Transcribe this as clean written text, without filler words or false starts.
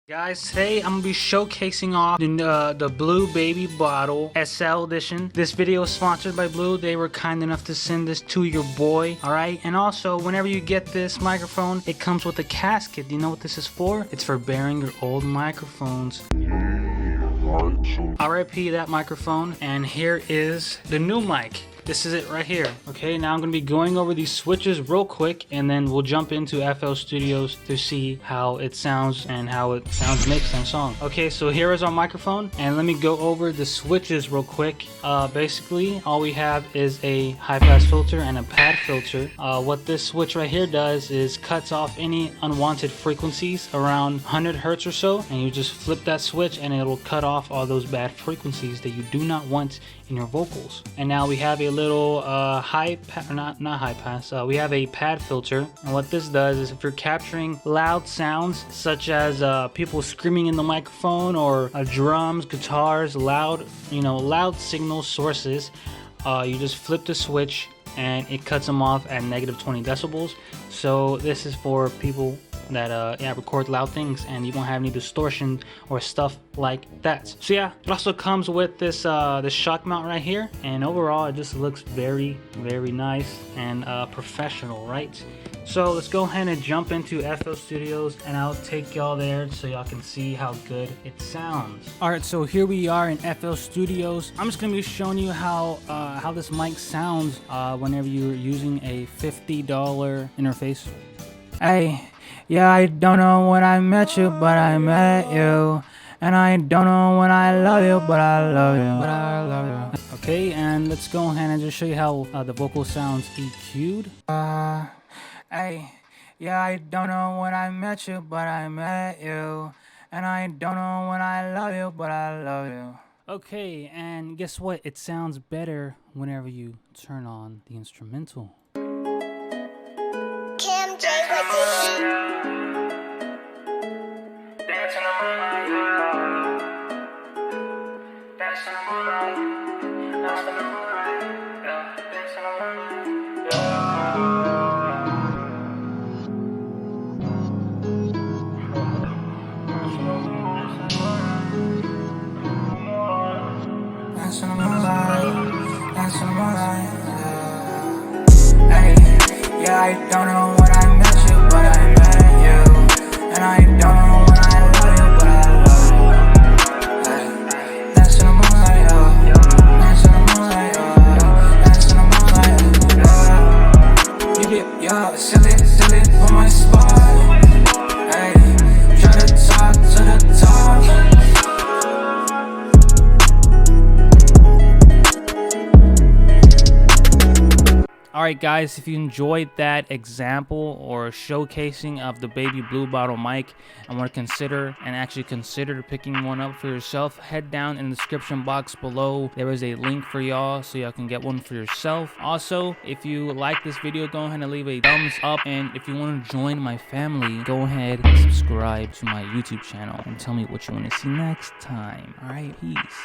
Guys, today I'm gonna be showcasing off the Blue Baby Bottle SL edition. This video is sponsored by Blue. They were kind enough to send this to your boy, alright? And also, whenever you get this microphone, it comes with a casket. Do you know what this is for? It's for burying your old microphones. RIP that microphone. And here is the new mic. This is it right here. Okay, now I'm gonna be going over these switches real quick, and then we'll jump into FL Studios to see how it sounds and how it sounds mixed and song. Okay, so here is our microphone, and let me go over the switches real quick. Basically, all we have is a high pass filter and a pad filter. What this switch right here does is cuts off any unwanted frequencies around 100 hertz or so, and you just flip that switch and it'll cut off all those bad frequencies that you do not want in your vocals. And now we have a little not high pass, we have a pad filter, and what this does is if you're capturing loud sounds such as people screaming in the microphone or drums, guitars, loud signal sources, you just flip the switch and it cuts them off at -20 decibels. So this is for people that record loud things and you won't have any distortion or stuff like that. So yeah, it also comes with this this shock mount right here, and overall it just looks very nice and professional, right? So let's go ahead and jump into FL Studios, and I'll take y'all there so y'all can see how good it sounds. Alright, so here we are in FL Studios. I'm just gonna be showing you how this mic sounds whenever you're using a $50 interface. Hey, yeah, I don't know when I met you, but I met you. And I don't know when I love you, but I love you. Okay, and let's go ahead and just show you how the vocal sounds EQ'd. Hey, yeah, I don't know when I met you, but I met you. And I don't know when I love you, but I love you. Okay, and guess what? It sounds better whenever you turn on the instrumental. Kimj Yeah, I don't know when I met you, but I met you. And I don't know when I love you, but I love you. Hey, dance in the moonlight, dance in the moonlight, dance in the moonlight, You get, silly, on my spot. Hey, try to talk to the top. Alright guys, if you enjoyed that example or showcasing of the Baby Blue Bottle mic and want to consider picking one up for yourself, head down in the description box below. There is a link for y'all so y'all can get one for yourself. Also, if you like this video, go ahead and leave a thumbs up, and if you want to join my family, go ahead and subscribe to my YouTube channel and tell me what you want to see next time. Alright, peace.